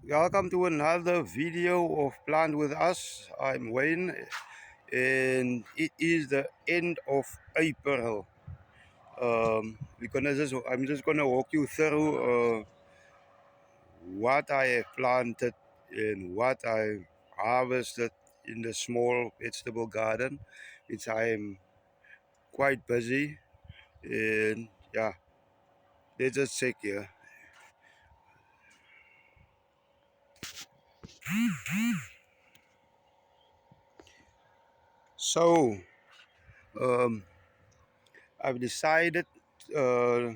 Welcome to another video of Plant with Us. I'm Wayne, and it is the end of April. I'm just gonna walk you through what I have planted and what I harvested in the small vegetable garden, which I am quite busy. And yeah, let's just check here. So um, I've decided uh,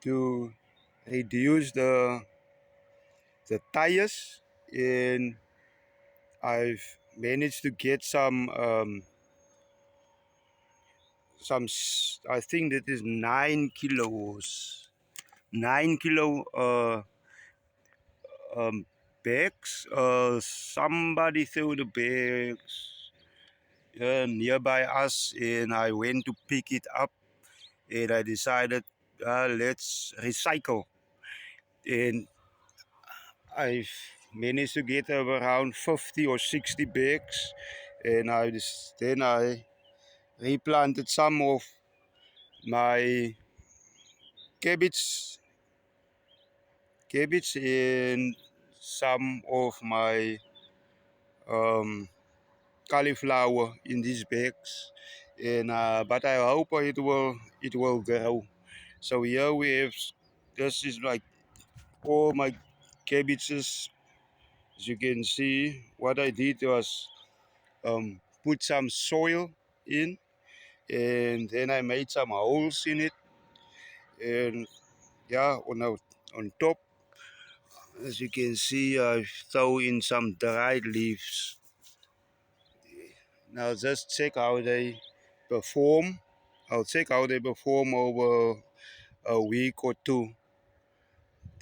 to reduce the tires, and I've managed to get I think that is 9 kilos, 9 kilo bags. Somebody threw the bags nearby us, and I went to pick it up, and I decided let's recycle, and I've managed to get around 50 or 60 bags, and then I replanted some of my cabbage, and some of my um, cauliflower in these bags, and but I hope it will grow. So here we have, this is like all my cabbages. As you can see, what I did was put some soil in, and then I made some holes in it, and yeah, on top, as you can see, I throw in some dried leaves. Now just check how they perform. I'll check how they perform over a week or two.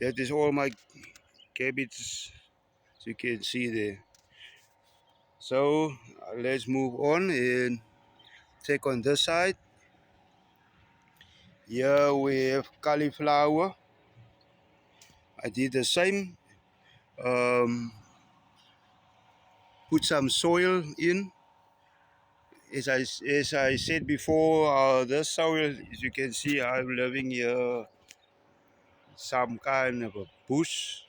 That is all my cabbage, as you can see there. So let's move on and check on this side. Here we have cauliflower. I did the same. Um, put some soil in. As I said before, the soil, as you can see, I'm living here some kind of a bush.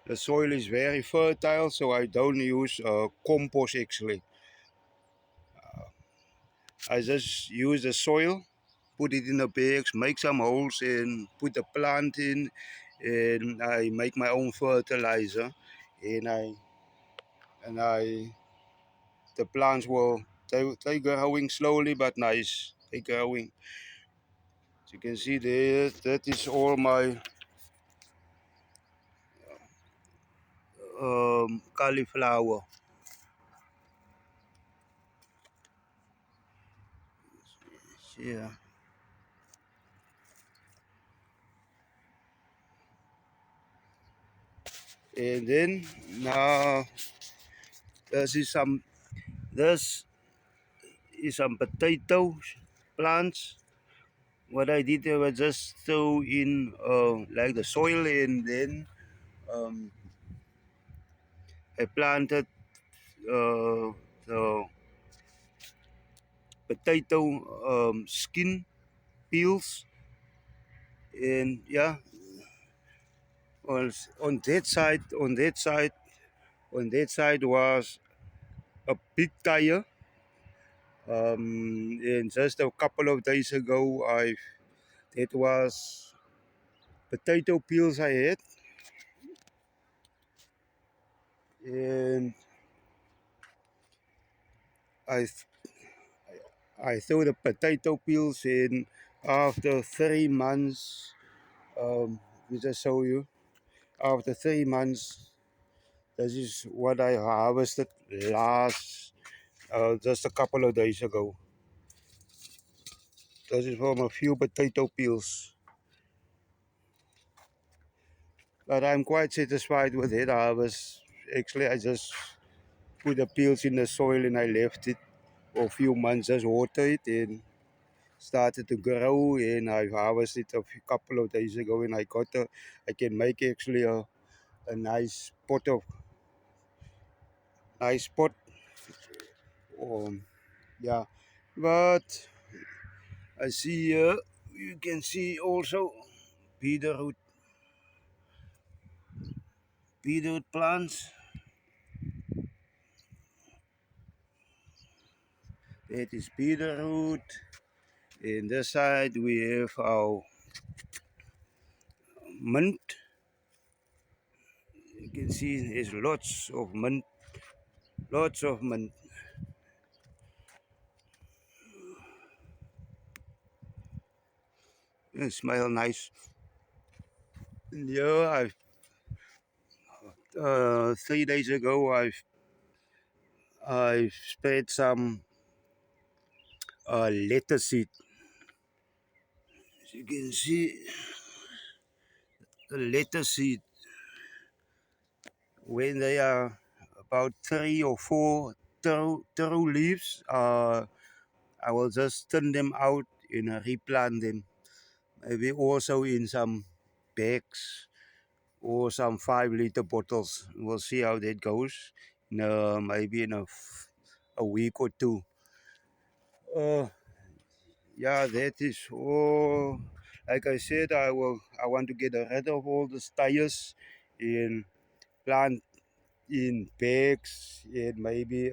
The soil is very fertile, so I don't use compost actually. I just use the soil, put it in the bags, make some holes, and put the plant in, and I make my own fertilizer, and I the plants will they growing slowly but nice. They growing. As you can see there, that is all my cauliflower. Yeah, and then now this is some this is some potato plants. What I did was just throw in like the soil, and then um, I planted the potato skin peels, and yeah, on, on that side, was a big tire. And just a couple of days ago, it was potato peels I had, and I I threw the potato peels in after 3 months. Which I show you. After 3 months, this is what I harvested just a couple of days ago. This is from a few potato peels, but I'm quite satisfied with it. I just put the peels in the soil, and I left it for a few months, just water it, and started to grow, and I harvested a couple of days ago, and I can make actually a a nice pot. Yeah, but I see here you can see also beetroot plants. That is beetroot. In this side we have our mint. You can see there's lots of mint, lots of mint. It smell nice. And yeah, I've 3 days ago I sprayed some lettuce seed. As you can see, the lettuce seed when they are about 3 or 4 taro leaves, I will just turn them out and replant them. Maybe also in some bags or some 5 liter bottles. We'll see how that goes. Maybe in a week or two. Uh, yeah, that is all. Like I said, I want to get rid of all the tires and plant in bags and maybe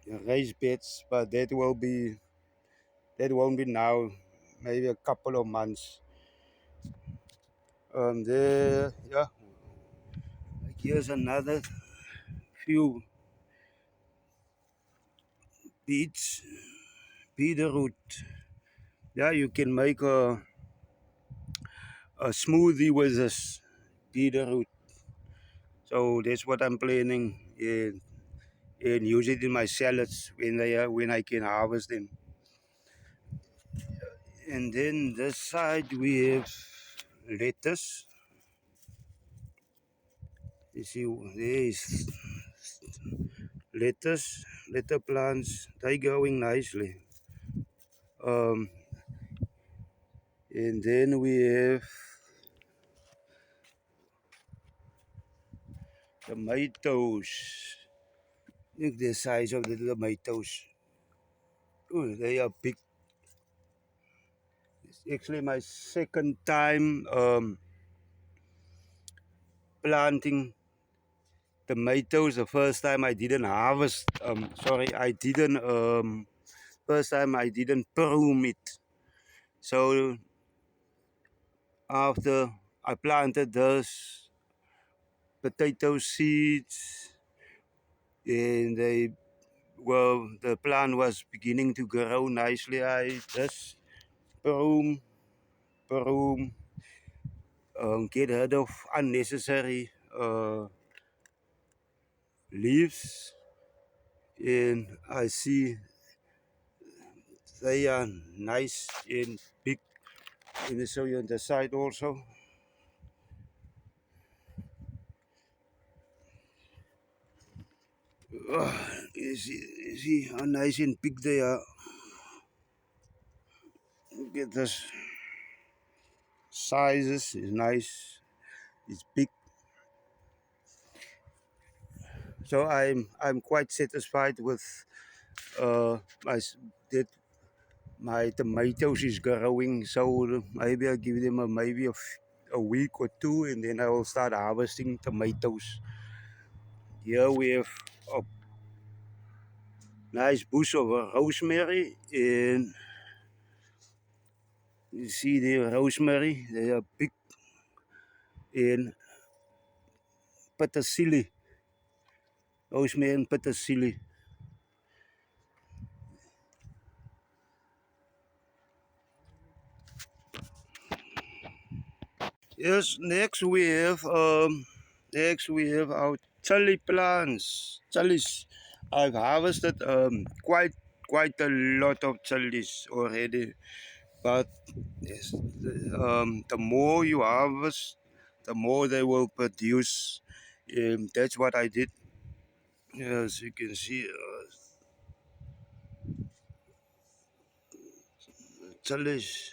raised beds, but that won't be now. Maybe a couple of months. There, yeah. Like here's another few beets, beetroot. Yeah, you can make a smoothie with this beetroot. So that's what I'm planning and use it in my salads when I can harvest them. And then this side we have lettuce. You see, there is lettuce plants. They growing nicely. Um, and then we have tomatoes. Look the size of the tomatoes. Oh, they are big. It's actually my second time planting tomatoes. The first time I didn't harvest. Sorry, I didn't. First time I didn't prune it. So after I planted those potato seeds, and the plant was beginning to grow nicely. I just prune, prune, get rid of unnecessary leaves, and I see they are nice and big. And show you on the side also. You see how nice and big they are. Look at this sizes is nice. It's big. So I'm quite satisfied with my that my tomatoes is growing. So maybe I'll give them maybe a week or two, and then I will start harvesting tomatoes. Here we have a nice bush of rosemary, and you see the rosemary. They are big, and petersilie, rosemary and petersilie. Yes, next we have our chili plants. Chilies. I've harvested quite a lot of chilies already, but yes, the more you harvest, the more they will produce. That's what I did. As you can see, chilies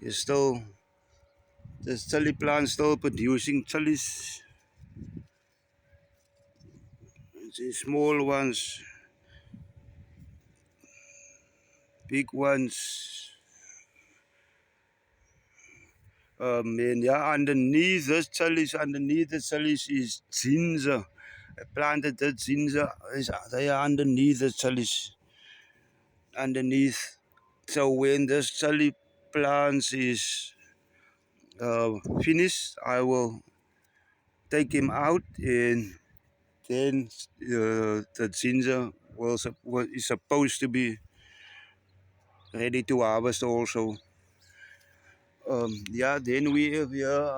is still This chili plant still producing chilies. The small ones, big ones. And yeah, underneath the chilies is ginger. I planted the ginger. They are underneath the chilies. Underneath. So when this chili plants is finished, I will take him out, and then the ginger is supposed to be ready to harvest also. Yeah, then we have here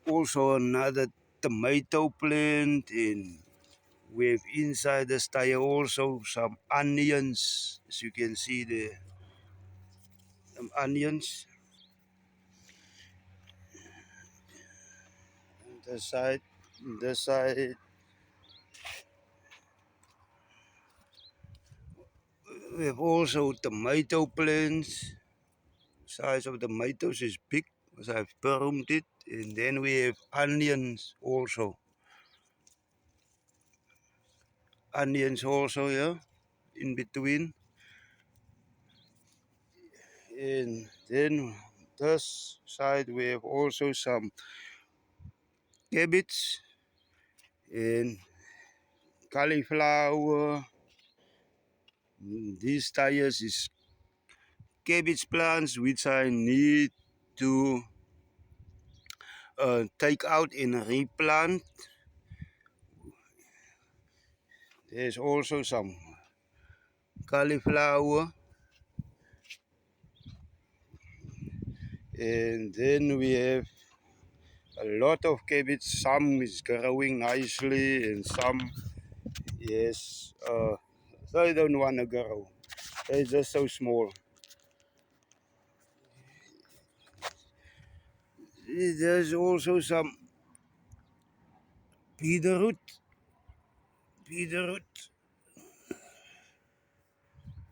also another tomato plant, and we have inside the tire also some onions, as you can see there, some onions. On the side, we have also tomato plants. Size of tomatoes is big, as I've pruned it, and then we have onions also. Onions also here in between, and then this side we have also some cabbage and cauliflower. These tires is cabbage plants which I need to take out and replant. There's also some cauliflower, and then we have a lot of cabbage. Some is growing nicely, and some, yes, they don't want to grow. They're just so small. There's also some beetroot,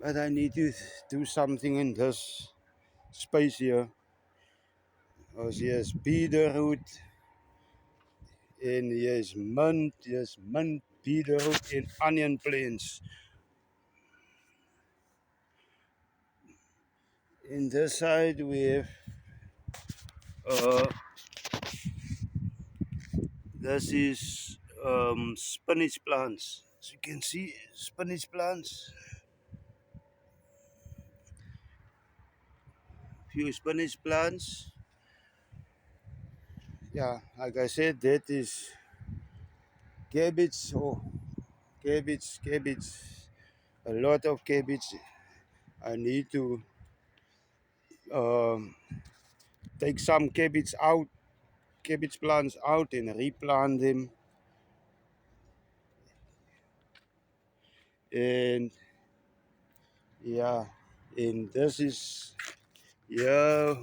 but I need to do something in this space here. Oh, yes, beetroot, and yes, mint, beetroot, and onion plants. In this side we have uh, this is spinach plants. As you can see, spinach plants. Few spinach plants. Yeah, like I said, that is cabbage. Oh, cabbage. A lot of cabbage. I need to um, take some cabbage plants out and replant them. And yeah, and this is, yeah,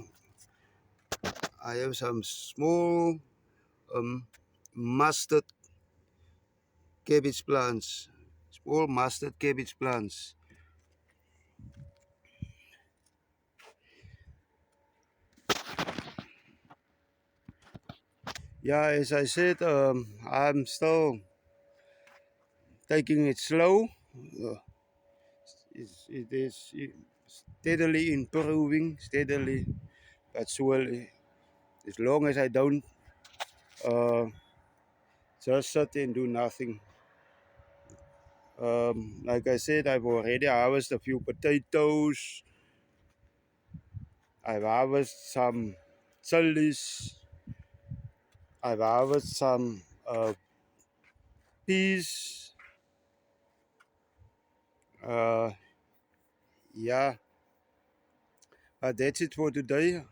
I have some small um, mustard cabbage plants, small mustard cabbage plants. Yeah, as I said, I'm still taking it slow. Uh, it is steadily improving, steadily, but slowly. As long as I don't uh, just sit and do nothing. Like I said, I've already harvested a few potatoes. I've harvested some chilies. I've harvested some peas. Uh, yeah, that's it for today.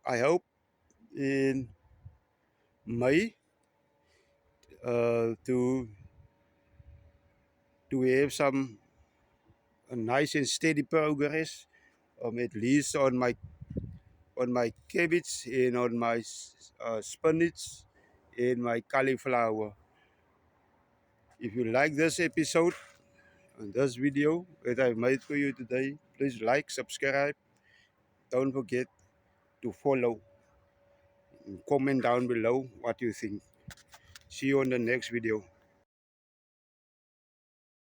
I hope in May to have some nice and steady progress, at least on my cabbage and on my spinach and my cauliflower. If you like this episode and this video that I've made for you today, please like, subscribe. Don't forget to follow. Comment down below what you think. See you on the next video.